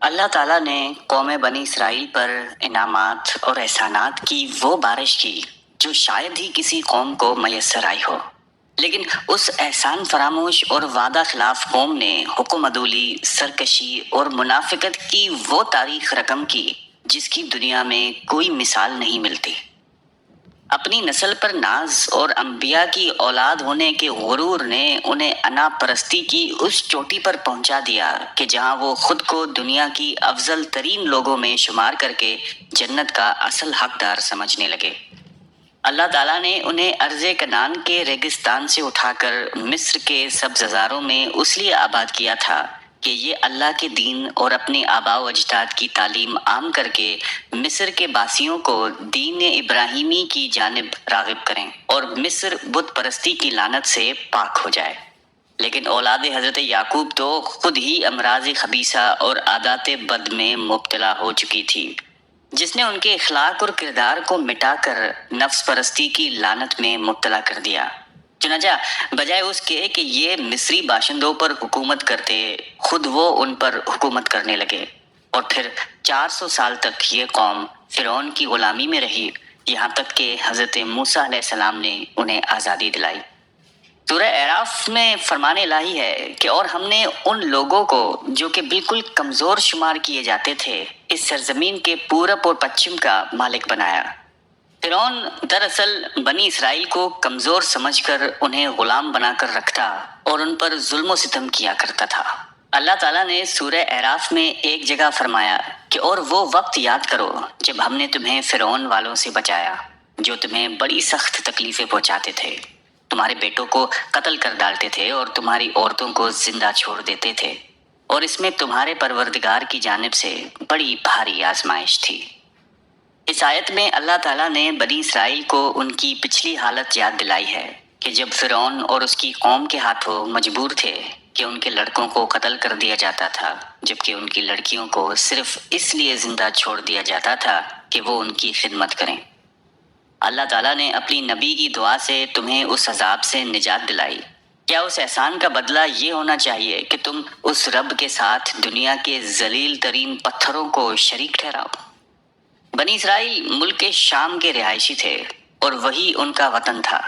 اللہ تعالیٰ نے قوم بنی اسرائیل پر انعامات اور احسانات کی وہ بارش کی جو شاید ہی کسی قوم کو میسر آئی ہو، لیکن اس احسان فراموش اور وعدہ خلاف قوم نے حکم عدولی، سرکشی اور منافقت کی وہ تاریخ رقم کی جس کی دنیا میں کوئی مثال نہیں ملتی۔ اپنی نسل پر ناز اور انبیاء کی اولاد ہونے کے غرور نے انہیں انا پرستی کی اس چوٹی پر پہنچا دیا کہ جہاں وہ خود کو دنیا کی افضل ترین لوگوں میں شمار کر کے جنت کا اصل حقدار سمجھنے لگے۔ اللہ تعالیٰ نے انہیں ارض کنعان کے ریگستان سے اٹھا کر مصر کے سبززاروں میں اس لیے آباد کیا تھا کہ یہ اللہ کے دین اور اپنے آباء و اجداد کی تعلیم عام کر کے مصر کے باسیوں کو دین ابراہیمی کی جانب راغب کریں اور مصر بت پرستی کی لعنت سے پاک ہو جائے۔ لیکن اولاد حضرت یعقوب تو خود ہی امراض خبیثہ اور عادات بد میں مبتلا ہو چکی تھی، جس نے ان کے اخلاق اور کردار کو مٹا کر نفس پرستی کی لعنت میں مبتلا کر دیا۔ چنانچہ بجائے اس کے کہ یہ مصری باشندوں پر حکومت کرتے، خود وہ ان پر حکومت کرنے لگے، اور پھر 400 سال تک یہ قوم فرعون کی غلامی میں رہی، یہاں تک کہ حضرت موسیٰ علیہ السلام نے انہیں آزادی دلائی۔ سورہ اعراف میں فرمان الہی ہے کہ اور ہم نے ان لوگوں کو جو کہ بالکل کمزور شمار کیے جاتے تھے اس سرزمین کے پورب اور پچھم کا مالک بنایا۔ فرعون دراصل بنی اسرائیل کو کمزور سمجھ کر انہیں غلام بنا کر رکھتا اور ان پر ظلم و ستم کیا کرتا تھا۔ اللہ تعالیٰ نے سورہ اعراف میں ایک جگہ فرمایا کہ اور وہ وقت یاد کرو جب ہم نے تمہیں فرعون والوں سے بچایا جو تمہیں بڑی سخت تکلیفیں پہنچاتے تھے، تمہارے بیٹوں کو قتل کر ڈالتے تھے اور تمہاری عورتوں کو زندہ چھوڑ دیتے تھے، اور اس میں تمہارے پروردگار کی جانب سے بڑی بھاری آزمائش تھی۔ اس آیت میں اللہ تعالیٰ نے بنی اسرائیل کو ان کی پچھلی حالت یاد دلائی ہے کہ جب فرعون اور اس کی قوم کے ہاتھوں مجبور تھے کہ ان کے لڑکوں کو قتل کر دیا جاتا تھا، جبکہ ان کی لڑکیوں کو صرف اس لیے زندہ چھوڑ دیا جاتا تھا کہ وہ ان کی خدمت کریں۔ اللہ تعالیٰ نے اپنی نبی کی دعا سے تمہیں اس عذاب سے نجات دلائی۔ کیا اس احسان کا بدلہ یہ ہونا چاہیے کہ تم اس رب کے ساتھ دنیا کے ذلیل ترین پتھروں کو شریک ٹھہراؤ؟ بنی اسرائیل ملک شام کے رہائشی تھے اور وہی ان کا وطن تھا۔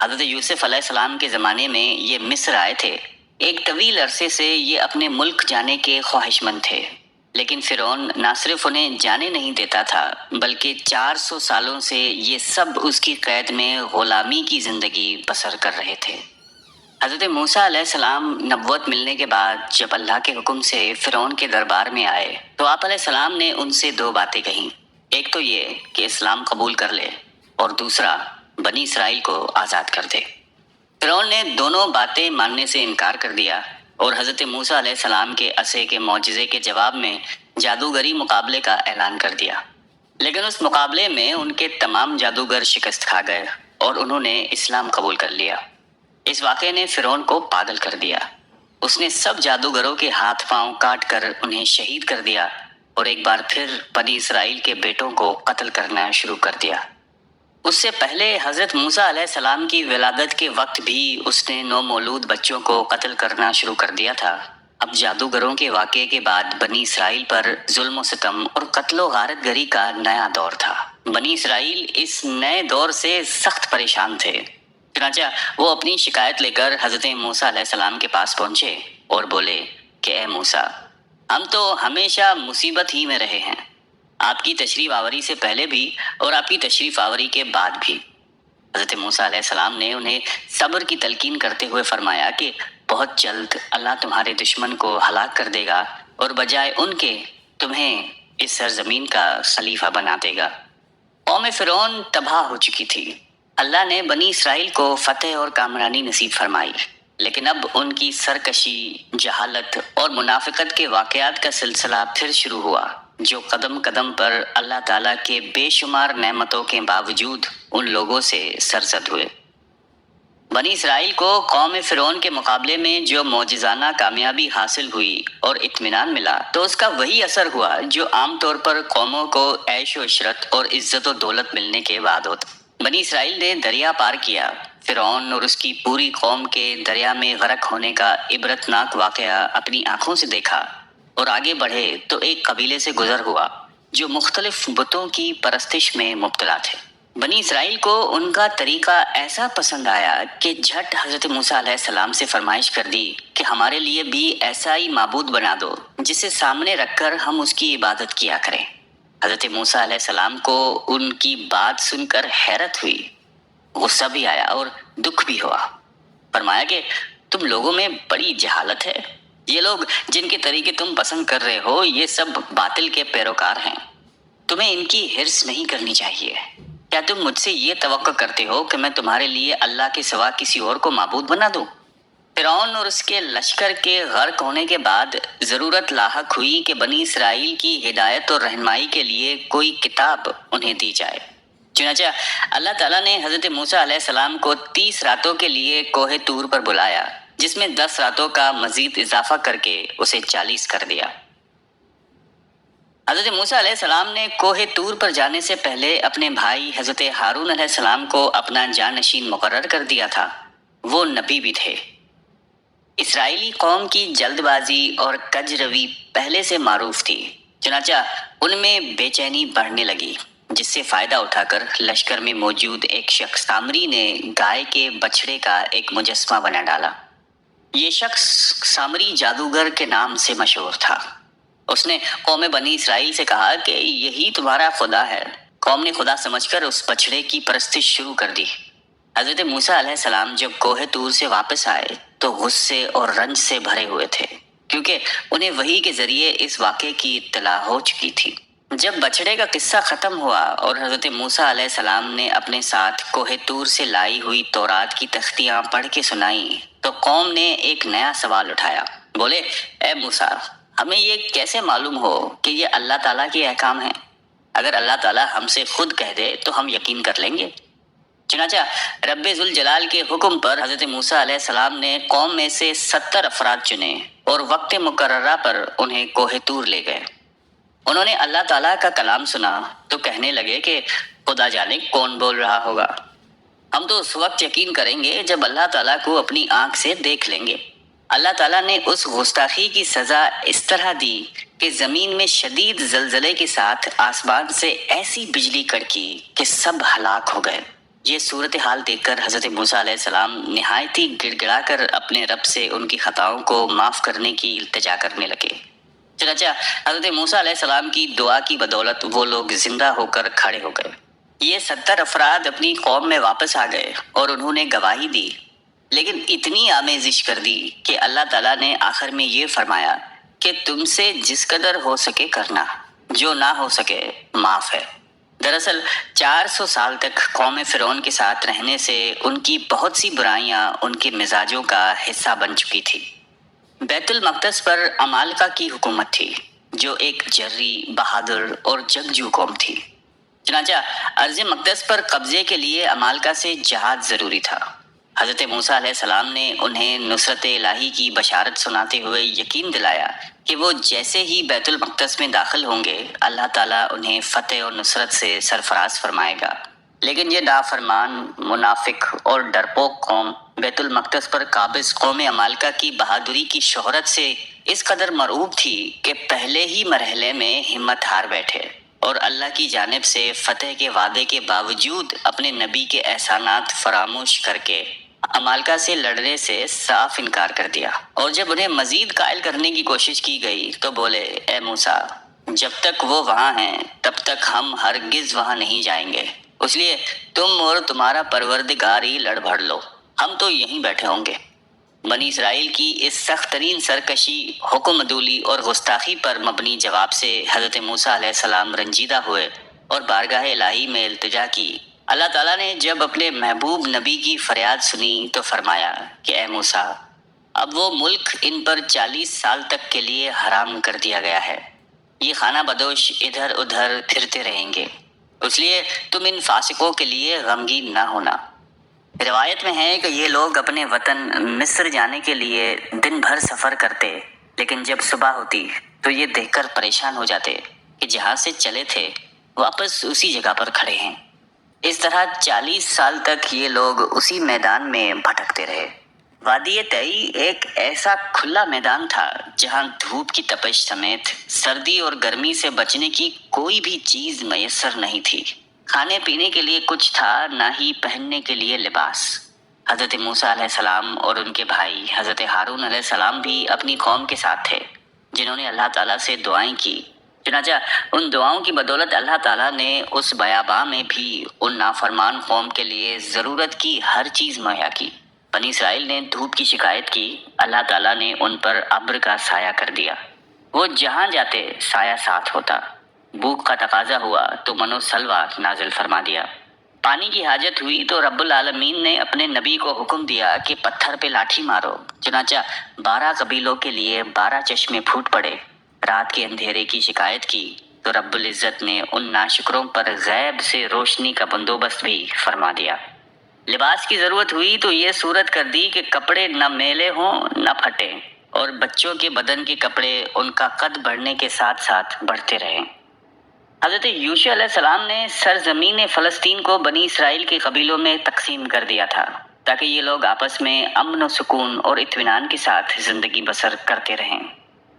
حضرت یوسف علیہ السلام کے زمانے میں یہ مصر آئے تھے۔ ایک طویل عرصے سے یہ اپنے ملک جانے کے خواہش مند تھے، لیکن فرعون نہ صرف انہیں جانے نہیں دیتا تھا بلکہ 400 سالوں سے یہ سب اس کی قید میں غلامی کی زندگی بسر کر رہے تھے۔ حضرت موسیٰ علیہ السلام نبوت ملنے کے بعد جب اللہ کے حکم سے فرعون کے دربار میں آئے تو آپ علیہ السلام نے ان سے دو باتیں کہیں۔ ایک تو یہ کہ اسلام قبول کر لے، اور دوسرا بنی اسرائیل کو آزاد کر دے۔ فرعون نے دونوں باتیں ماننے سے انکار کر دیا اور حضرت موسیٰ علیہ السلام کے عصے کے معجزے کے جواب میں جادوگری مقابلے کا اعلان کر دیا، لیکن اس مقابلے میں ان کے تمام جادوگر شکست کھا گئے اور انہوں نے اسلام قبول کر لیا۔ اس واقعے نے فرعون کو پاگل کر دیا۔ اس نے سب جادوگروں کے ہاتھ پاؤں کاٹ کر انہیں شہید کر دیا اور ایک بار پھر بنی اسرائیل کے بیٹوں کو قتل کرنا شروع کر دیا۔ اس سے پہلے حضرت موسیٰ علیہ السلام کی ولادت کے وقت بھی اس نے نومولود بچوں کو قتل کرنا شروع کر دیا تھا۔ اب جادوگروں کے واقعے کے بعد بنی اسرائیل پر ظلم و ستم اور قتل و غارت گری کا نیا دور تھا۔ بنی اسرائیل اس نئے دور سے سخت پریشان تھے۔ چنانچہ وہ اپنی شکایت لے کر حضرت موسیٰ علیہ السلام کے پاس پہنچے اور بولے کہ اے موسیٰ، ہم تو ہمیشہ مصیبت ہی میں رہے ہیں، آپ کی تشریف آوری سے پہلے بھی اور آپ کی تشریف آوری کے بعد بھی۔ حضرت موسیٰ علیہ السلام نے انہیں صبر کی تلقین کرتے ہوئے فرمایا کہ بہت جلد اللہ تمہارے دشمن کو ہلاک کر دے گا اور بجائے ان کے تمہیں اس سرزمین کا خلیفہ بنا دے گا۔ قوم فرعون تباہ ہو چکی تھی۔ اللہ نے بنی اسرائیل کو فتح اور کامرانی نصیب فرمائی، لیکن اب ان کی سرکشی، جہالت اور منافقت کے واقعات کا سلسلہ پھر شروع ہوا، جو قدم قدم پر اللہ تعالیٰ کے بے شمار نعمتوں کے باوجود ان لوگوں سے سرزد ہوئے۔ بنی اسرائیل کو قوم فرعون کے مقابلے میں جو معجزانہ کامیابی حاصل ہوئی اور اطمینان ملا تو اس کا وہی اثر ہوا جو عام طور پر قوموں کو عیش و عشرت اور عزت و دولت ملنے کے بعد ہوتا۔ بنی اسرائیل نے دریا پار کیا۔ فرعون اور اس کی پوری قوم کے دریا میں غرق ہونے کا عبرتناک واقعہ اپنی آنکھوں سے دیکھا۔ اور آگے بڑھے تو ایک قبیلے سے گزر ہوا جو مختلف بتوں کی پرستش میں مبتلا تھے۔ بنی اسرائیل کو ان کا طریقہ ایسا پسند آیا کہ جھٹ حضرت موسیٰ علیہ السلام سے فرمائش کر دی کہ ہمارے لیے بھی ایسا ہی معبود بنا دو جسے سامنے رکھ کر ہم اس کی عبادت کیا کریں۔ حضرت موسیٰ علیہ السلام کو ان کی بات سن کر حیرت ہوئی، غصہ بھی آیا اور دکھ بھی ہوا۔ فرمایا کہ تم لوگوں میں بڑی جہالت ہے، یہ لوگ جن کے طریقے تم پسند کر رہے ہو یہ سب باطل کے پیروکار ہیں، تمہیں ان کی حرص نہیں کرنی چاہیے۔ کیا تم مجھ سے یہ توقع کرتے ہو کہ میں تمہارے لیے اللہ کے سوا کسی اور کو معبود بنا دوں؟ فرعون اور اس کے لشکر کے غرق ہونے کے بعد ضرورت لاحق ہوئی کہ بنی اسرائیل کی ہدایت اور رہنمائی کے لیے کوئی کتاب انہیں دی جائے۔ چنانچہ اللہ تعالیٰ نے حضرت موسیٰ علیہ السلام کو 30 راتوں کے لیے کوہ طور پر بلایا، جس میں 10 راتوں کا مزید اضافہ کر کے اسے 40 کر دیا۔ حضرت موسیٰ علیہ السلام نے کوہ طور پر جانے سے پہلے اپنے بھائی حضرت ہارون علیہ السلام کو اپنا جانشین مقرر کر دیا تھا۔ وہ نبی بھی تھے۔ اسرائیلی قوم کی جلد بازی اور کج روی پہلے سے معروف تھی، چنانچہ ان میں بے چینی بڑھنے لگی، جس سے فائدہ اٹھا کر لشکر میں موجود ایک شخص سامری نے گائے کے بچھڑے کا ایک مجسمہ بنا ڈالا۔ یہ شخص سامری جادوگر کے نام سے مشہور تھا۔ اس نے قوم بنی اسرائیل سے کہا کہ یہی تمہارا خدا ہے۔ قوم نے خدا سمجھ کر اس بچھڑے کی پرستش شروع کر دی۔ حضرت موسیٰ علیہ السلام جب کوہ طور سے واپس آئے تو غصے اور رنج سے بھرے ہوئے تھے، کیونکہ انہیں وحی کے ذریعے اس واقعے کی اطلاع ہو چکی تھی۔ جب بچھڑے کا قصہ ختم ہوا اور حضرت موسیٰ علیہ السلام نے اپنے ساتھ کوہ طور سے لائی ہوئی تورات کی تختیاں پڑھ کے سنائیں تو قوم نے ایک نیا سوال اٹھایا۔ بولے، اے موسیٰ، ہمیں یہ کیسے معلوم ہو کہ یہ اللہ تعالیٰ کے احکام ہیں؟ اگر اللہ تعالیٰ ہم سے خود کہہ دے تو ہم یقین کر لیں گے۔ چنانچہ رب ذوالجلال کے حکم پر حضرت موسیٰ علیہ السلام نے قوم میں سے 70 افراد چنے اور وقت مقررہ پر انہیں کوہ طور لے گئے۔ انہوں نے اللہ تعالیٰ کا کلام سنا تو کہنے لگے کہ خدا جانے کون بول رہا ہوگا۔ ہم تو اس وقت یقین کریں گے جب اللہ تعالیٰ کو اپنی آنکھ سے دیکھ لیں گے۔ اللہ تعالیٰ نے اس گستاخی کی سزا اس طرح دی کہ زمین میں شدید زلزلے کے ساتھ آسمان سے ایسی بجلی کڑکی کہ سب ہلاک ہو گئے۔ یہ صورتحال دیکھ کر حضرت موسیٰ علیہ السلام نہایت ہی گڑ گڑا کر اپنے رب سے ان کی خطاؤں کو معاف کرنے کی التجا کرنے لگے۔ چنانچہ حضرت موسیٰ علیہ السلام کی دعا کی بدولت وہ لوگ زندہ ہو کر کھڑے ہو گئے۔ یہ 70 افراد اپنی قوم میں واپس آ گئے اور انہوں نے گواہی دی، لیکن اتنی آمیزش کر دی کہ اللہ تعالیٰ نے آخر میں یہ فرمایا کہ تم سے جس قدر ہو سکے کرنا، جو نہ ہو سکے معاف ہے۔ دراصل 400 سال تک قوم فرعون کے ساتھ رہنے سے ان کی بہت سی برائیاں ان کے مزاجوں کا حصہ بن چکی تھی۔ بیت المقدس پر عمالقہ کی حکومت تھی، جو ایک جری، بہادر اور جنگجو قوم تھی۔ چنانچہ ارض مقدس پر قبضے کے لیے عمالقہ سے جہاد ضروری تھا۔ حضرت موسیٰ علیہ السلام نے انہیں نصرت الہی کی بشارت سناتے ہوئے یقین دلایا کہ وہ جیسے ہی بیت المقدس میں داخل ہوں گے اللہ تعالیٰ انہیں فتح اور نصرت سے سرفراز فرمائے گا۔ لیکن یہ نافرمان، منافق اور ڈرپوک قوم بیت المقدس پر قابض قوم عمالقہ کی بہادری کی شہرت سے اس قدر مرعوب تھی کہ پہلے ہی مرحلے میں ہمت ہار بیٹھے اور اللہ کی جانب سے فتح کے وعدے کے باوجود اپنے نبی کے احسانات فراموش کر کے عمالقہ سے لڑنے سے صاف انکار کر دیا۔ اور جب انہیں مزید قائل کرنے کی کوشش کی گئی تو بولے، اے موسیٰ، جب تک وہ وہاں ہیں تب تک ہم ہرگز وہاں نہیں جائیں گے، اس لیے تم اور تمہارا پروردگار ہی لڑ بھڑ لو، ہم تو یہیں بیٹھے ہوں گے۔ بنی اسرائیل کی اس سخت ترین سرکشی، حکم عدولی اور گستاخی پر مبنی جواب سے حضرت موسیٰ علیہ السلام رنجیدہ ہوئے اور بارگاہ الہی میں التجا کی۔ اللہ تعالیٰ نے جب اپنے محبوب نبی کی فریاد سنی تو فرمایا کہ اے موسیٰ، اب وہ ملک ان پر 40 سال تک کے لیے حرام کر دیا گیا ہے، یہ خانہ بدوش ادھر ادھر پھرتے رہیں گے، اس لیے تم ان فاسقوں کے لیے غمگین نہ ہونا۔ روایت میں ہے کہ یہ لوگ اپنے وطن مصر جانے کے لیے دن بھر سفر کرتے، لیکن جب صبح ہوتی تو یہ دیکھ کر پریشان ہو جاتے کہ جہاں سے چلے تھے واپس اسی جگہ پر کھڑے ہیں۔ اس طرح 40 سال تک یہ لوگ اسی میدان میں بھٹکتے رہے۔ وادی تئی ایک ایسا کھلا میدان تھا جہاں دھوپ کی تپش سمیت سردی اور گرمی سے بچنے کی کوئی بھی چیز میسر نہیں تھی۔ کھانے پینے کے لیے کچھ تھا، نہ ہی پہننے کے لیے لباس۔ حضرت موسیٰ علیہ السلام اور ان کے بھائی حضرت ہارون علیہ السلام بھی اپنی قوم کے ساتھ تھے، جنہوں نے اللہ تعالیٰ سے دعائیں کی۔ چنانچہ ان دعاؤں کی بدولت اللہ تعالیٰ نے اس بیاباں میں بھی ان نافرمان قوم کے لیے ضرورت کی ہر چیز مہیا کی۔ بنی اسرائیل نے دھوپ کی شکایت کی، اللہ تعالیٰ نے ان پر ابر کا سایہ کر دیا۔ وہ جہاں جاتے سایہ ساتھ ہوتا۔ بھوک کا تقاضا ہوا تو منو سلوہ نازل فرما دیا۔ پانی کی حاجت ہوئی تو رب العالمین نے اپنے نبی کو حکم دیا کہ پتھر پہ لاٹھی مارو، چنانچہ 12 قبیلوں کے لیے 12 چشمے پھوٹ پڑے۔ رات کے اندھیرے کی شکایت کی تو رب العزت نے ان ناشکروں پر غیب سے روشنی کا بندوبست بھی فرما دیا۔ لباس کی ضرورت ہوئی تو یہ صورت کر دی کہ کپڑے نہ میلے ہوں نہ پھٹے، اور بچوں کے بدن کے کپڑے ان کا قد بڑھنے کے ساتھ ساتھ بڑھتے رہیں۔ حضرت یوشع علیہ السلام نے سرزمین فلسطین کو بنی اسرائیل کے قبیلوں میں تقسیم کر دیا تھا تاکہ یہ لوگ آپس میں امن و سکون اور اطمینان کے ساتھ زندگی بسر کرتے رہیں۔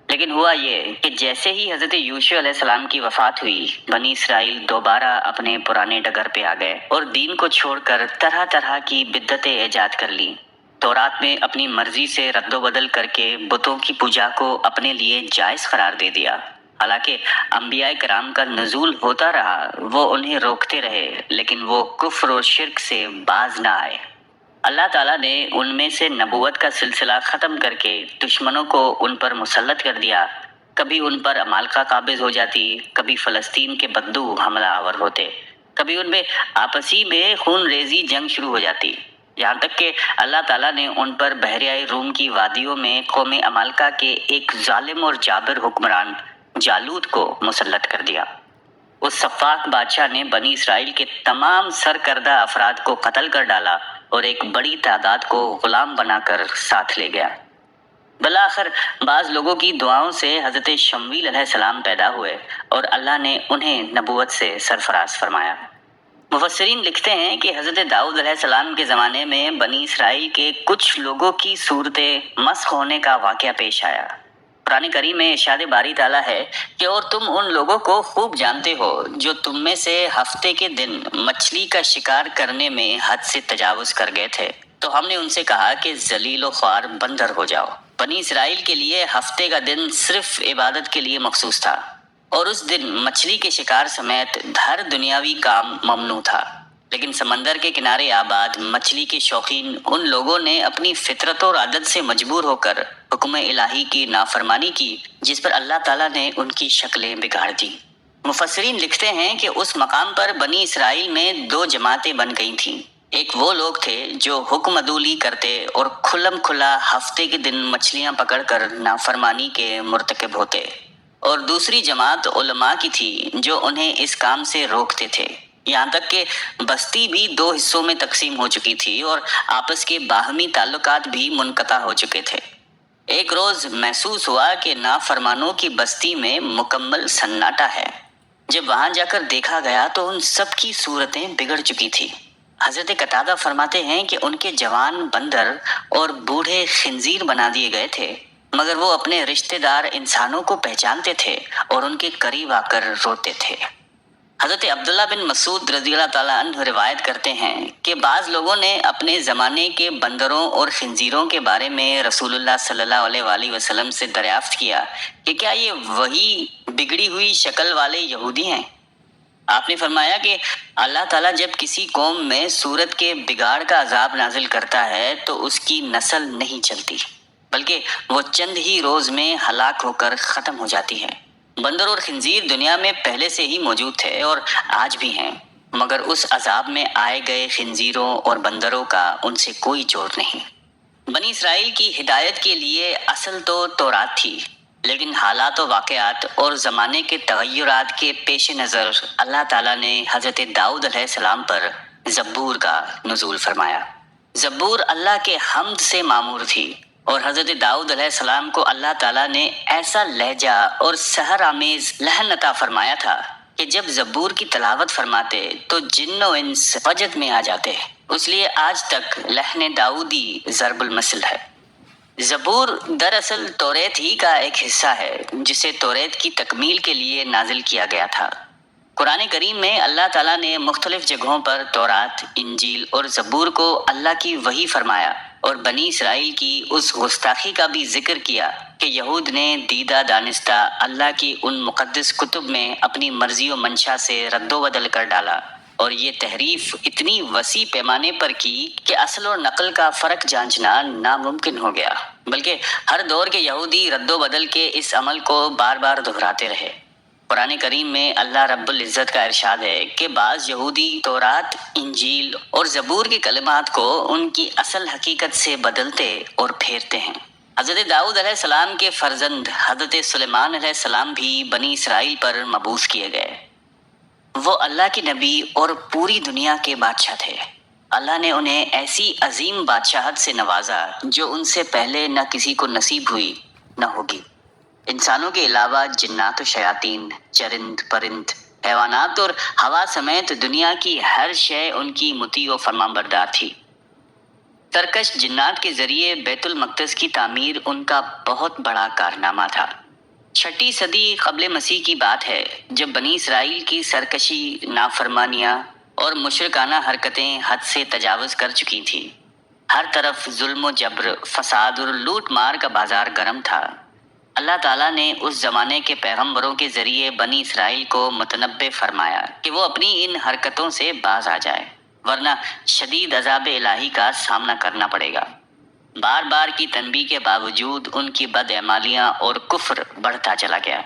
لیکن ہوا یہ کہ جیسے ہی حضرت یوشع علیہ السلام کی وفات ہوئی، بنی اسرائیل دوبارہ اپنے پرانے ڈگر پہ آ گئے اور دین کو چھوڑ کر طرح طرح کی بدعتیں ایجاد کر لیں۔ تورات میں اپنی مرضی سے رد و بدل کر کے بتوں کی پوجا کو اپنے لیے جائز قرار دے دیا۔ حالانکہ انبیاء کرام کا نزول ہوتا رہا، وہ انہیں روکتے رہے، لیکن وہ کفر اور شرک سے باز نہ آئے۔ اللہ تعالیٰ نے ان میں سے نبوت کا سلسلہ ختم کر کے دشمنوں کو ان پر مسلط کر دیا۔ کبھی ان پر عمالقہ قابض ہو جاتی، کبھی فلسطین کے بدو حملہ آور ہوتے، کبھی ان میں آپسی میں خون ریزی جنگ شروع ہو جاتی، یہاں تک کہ اللہ تعالیٰ نے ان پر بحریہ روم کی وادیوں میں قوم عمالقہ کے ایک ظالم اور جابر حکمران جالوت کو مسلط کر دیا۔ اس سفاک بادشاہ نے بنی اسرائیل کے تمام سرکردہ افراد کو قتل کر ڈالا اور ایک بڑی تعداد کو غلام بنا کر ساتھ لے گیا۔ بالآخر بعض لوگوں کی دعاؤں سے حضرت شمویل علیہ السلام پیدا ہوئے اور اللہ نے انہیں نبوت سے سرفراز فرمایا۔ مفسرین لکھتے ہیں کہ حضرت داؤد علیہ السلام کے زمانے میں بنی اسرائیل کے کچھ لوگوں کی صورتیں مسخ ہونے کا واقعہ پیش آیا۔ قرآن کریم میں ارشاد باری تعالیٰ ہے کہ اور تم ان لوگوں کو خوب جانتے ہو جو تم میں سے ہفتے کے دن مچھلی کا شکار کرنے میں حد سے تجاوز کر گئے تھے، تو ہم نے ان سے کہا کہ ذلیل و خوار بندر ہو جاؤ۔ بنی اسرائیل کے لیے ہفتے کا دن صرف عبادت کے لیے مخصوص تھا، اور اس دن مچھلی کے شکار سمیت ہر دنیاوی کام ممنوع تھا۔ لیکن سمندر کے کنارے آباد مچھلی کے شوقین ان لوگوں نے اپنی فطرت اور عادت سے مجبور ہو کر حکم الہی کی نافرمانی کی، جس پر اللہ تعالیٰ نے ان کی شکلیں بگاڑ دی۔ مفسرین لکھتے ہیں کہ اس مقام پر بنی اسرائیل میں 2 جماعتیں بن گئی تھیں۔ ایک وہ لوگ تھے جو حکم عدولی کرتے اور کھلم کھلا ہفتے کے دن مچھلیاں پکڑ کر نافرمانی کے مرتکب ہوتے، اور دوسری جماعت علماء کی تھی جو انہیں اس کام سے روکتے تھے، یہاں تک کہ بستی بھی 2 حصوں میں تقسیم ہو چکی تھی اور آپس کے باہمی تعلقات بھی منقطع ہو چکے تھے۔ ایک روز محسوس ہوا کہ نافرمانوں کی بستی میں مکمل سناٹا ہے۔ جب وہاں جا کر دیکھا گیا تو ان سب کی صورتیں بگڑ چکی تھی۔ حضرت قتادہ فرماتے ہیں کہ ان کے جوان بندر اور بوڑھے خنزیر بنا دیے گئے تھے، مگر وہ اپنے رشتہ دار انسانوں کو پہچانتے تھے اور ان کے قریب آ کر روتے تھے۔ حضرت عبداللہ بن مسعود رضی اللہ تعالیٰ عنہ روایت کرتے ہیں کہ بعض لوگوں نے اپنے زمانے کے بندروں اور خنزیروں کے بارے میں رسول اللہ صلی اللہ علیہ وآلہ وسلم سے دریافت کیا کہ کیا یہ وہی بگڑی ہوئی شکل والے یہودی ہیں؟ آپ نے فرمایا کہ اللہ تعالیٰ جب کسی قوم میں صورت کے بگاڑ کا عذاب نازل کرتا ہے تو اس کی نسل نہیں چلتی، بلکہ وہ چند ہی روز میں ہلاک ہو کر ختم ہو جاتی ہے۔ بندر اور خنزیر دنیا میں پہلے سے ہی موجود تھے اور آج بھی ہیں، مگر اس عذاب میں آئے گئے خنزیروں اور بندروں کا ان سے کوئی جوڑ نہیں۔ بنی اسرائیل کی ہدایت کے لیے اصل تو تورات تھی، لیکن حالات و واقعات اور زمانے کے تغیرات کے پیش نظر اللہ تعالیٰ نے حضرت داؤد علیہ السلام پر زبور کا نزول فرمایا۔ زبور اللہ کے حمد سے معمور تھی، اور حضرت داؤد علیہ السلام کو اللہ تعالیٰ نے ایسا لہجہ اور سحر آمیز لحن عطا فرمایا تھا کہ جب زبور کی تلاوت فرماتے تو جن و انس وجد میں آ جاتے۔ اس لیے آج تک لحن داؤدی ضرب المثل ہے۔ زبور دراصل توریت ہی کا ایک حصہ ہے جسے توریت کی تکمیل کے لیے نازل کیا گیا تھا۔ قرآن کریم میں اللہ تعالیٰ نے مختلف جگہوں پر تورات، انجیل اور زبور کو اللہ کی وحی فرمایا اور بنی اسرائیل کی اس گستاخی کا بھی ذکر کیا کہ یہود نے دیدہ دانستہ اللہ کی ان مقدس کتب میں اپنی مرضی و منشا سے رد و بدل کر ڈالا، اور یہ تحریف اتنی وسیع پیمانے پر کی کہ اصل اور نقل کا فرق جانچنا ناممکن ہو گیا، بلکہ ہر دور کے یہودی رد و بدل کے اس عمل کو بار بار دہراتے رہے۔ قرآن کریم میں اللہ رب العزت کا ارشاد ہے کہ بعض یہودی تورات، انجیل اور زبور کے کلمات کو ان کی اصل حقیقت سے بدلتے اور پھیرتے ہیں۔ حضرت داؤد علیہ السلام کے فرزند حضرت سلیمان علیہ السلام بھی بنی اسرائیل پر مبعوث کیے گئے۔ وہ اللہ کے نبی اور پوری دنیا کے بادشاہ تھے۔ اللہ نے انہیں ایسی عظیم بادشاہت سے نوازا جو ان سے پہلے نہ کسی کو نصیب ہوئی نہ ہوگی۔ انسانوں کے علاوہ جنات و شیاطین، چرند پرند، حیوانات اور ہوا سمیت دنیا کی ہر شے ان کی مطیع و فرمانبردار تھی۔ سرکش جنات کے ذریعے بیت المقدس کی تعمیر ان کا بہت بڑا کارنامہ تھا۔ 6 صدی قبل مسیح کی بات ہے جب بنی اسرائیل کی سرکشی، نافرمانیاں اور مشرکانہ حرکتیں حد سے تجاوز کر چکی تھیں۔ ہر طرف ظلم و جبر، فساد اور لوٹ مار کا بازار گرم تھا۔ اللہ تعالیٰ نے اس زمانے کے پیغمبروں کے ذریعے بنی اسرائیل کو متنبہ فرمایا کہ وہ اپنی ان حرکتوں سے باز آ جائے، ورنہ شدید عذاب الہی کا سامنا کرنا پڑے گا۔ بار بار کی تنبیہ کے باوجود ان کی بدعمالیاں اور کفر بڑھتا چلا گیا،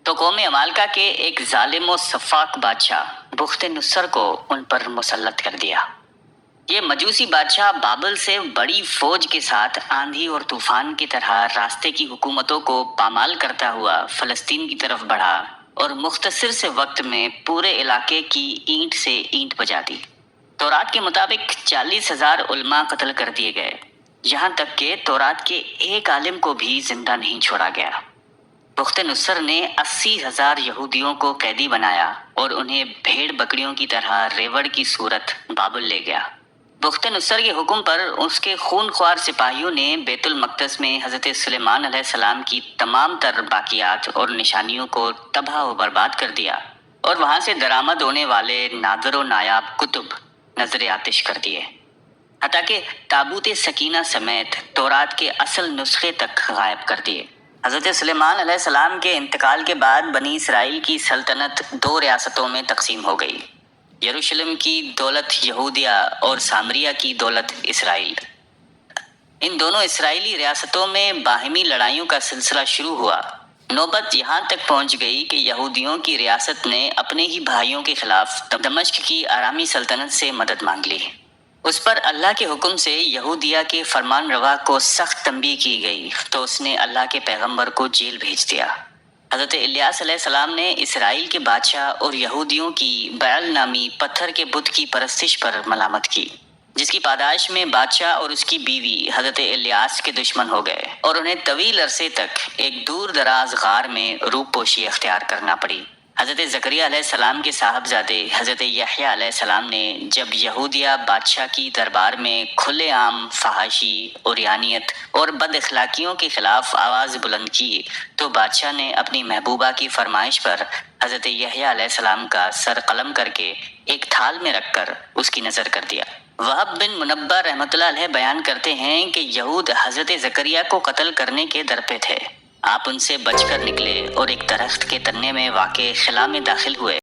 تو قوم عمالقہ کے ایک ظالم و سفاک بادشاہ بخت نصر کو ان پر مسلط کر دیا۔ یہ مجوسی بادشاہ بابل سے بڑی فوج کے ساتھ آندھی اور طوفان کی طرح راستے کی حکومتوں کو پامال کرتا ہوا فلسطین کی طرف بڑھا اور مختصر سے وقت میں پورے علاقے کی اینٹ سے اینٹ بجا دی۔ تورات کے مطابق 40,000 علماء قتل کر دیے گئے، یہاں تک کہ تورات کے ایک عالم کو بھی زندہ نہیں چھوڑا گیا۔ بخت نصر نے 80,000 یہودیوں کو قیدی بنایا اور انہیں بھیڑ بکریوں کی طرح ریوڑ کی صورت بابل لے گیا۔ بخت نصر کے حکم پر اس کے خون خوار سپاہیوں نے بیت المقدس میں حضرت سلیمان علیہ السلام کی تمام تر باقیات اور نشانیوں کو تباہ و برباد کر دیا، اور وہاں سے درآمد ہونے والے نادر و نایاب کتب نظر آتش کر دیے، حتیٰ کہ تابوت سکینہ سمیت تورات کے اصل نسخے تک غائب کر دیے۔ حضرت سلیمان علیہ السلام کے انتقال کے بعد بنی اسرائیل کی سلطنت 2 ریاستوں میں تقسیم ہو گئی، یروشلم کی دولت یہودیہ اور سامریہ کی دولت اسرائیل۔ ان دونوں اسرائیلی ریاستوں میں باہمی لڑائیوں کا سلسلہ شروع ہوا۔ نوبت یہاں تک پہنچ گئی کہ یہودیوں کی ریاست نے اپنے ہی بھائیوں کے خلاف دمشق کی آرامی سلطنت سے مدد مانگ لی۔ اس پر اللہ کے حکم سے یہودیہ کے فرمان روا کو سخت تنبیہ کی گئی تو اس نے اللہ کے پیغمبر کو جیل بھیج دیا۔ حضرت الیاس علیہ السلام نے اسرائیل کے بادشاہ اور یہودیوں کی بعل نامی پتھر کے بت کی پرستش پر ملامت کی، جس کی پاداش میں بادشاہ اور اس کی بیوی حضرت الیاس کے دشمن ہو گئے اور انہیں طویل عرصے تک ایک دور دراز غار میں روپ پوشی اختیار کرنا پڑی۔ حضرت زکریا علیہ السلام کے صاحبزادے حضرت یحییٰ علیہ السلام نے جب یہودیہ بادشاہ کی دربار میں کھلے عام فحاشی، عریانیت اور بد اخلاقیوں کے خلاف آواز بلند کی تو بادشاہ نے اپنی محبوبہ کی فرمائش پر حضرت یحییٰ علیہ السلام کا سر قلم کر کے ایک تھال میں رکھ کر اس کی نظر کر دیا۔ وہب بن منبہ رحمۃ اللہ علیہ بیان کرتے ہیں کہ یہود حضرت زکریا کو قتل کرنے کے در پہ تھے۔ آپ ان سے بچ کر نکلے اور ایک درخت کے تنے میں واقع خلا میں داخل ہوئے۔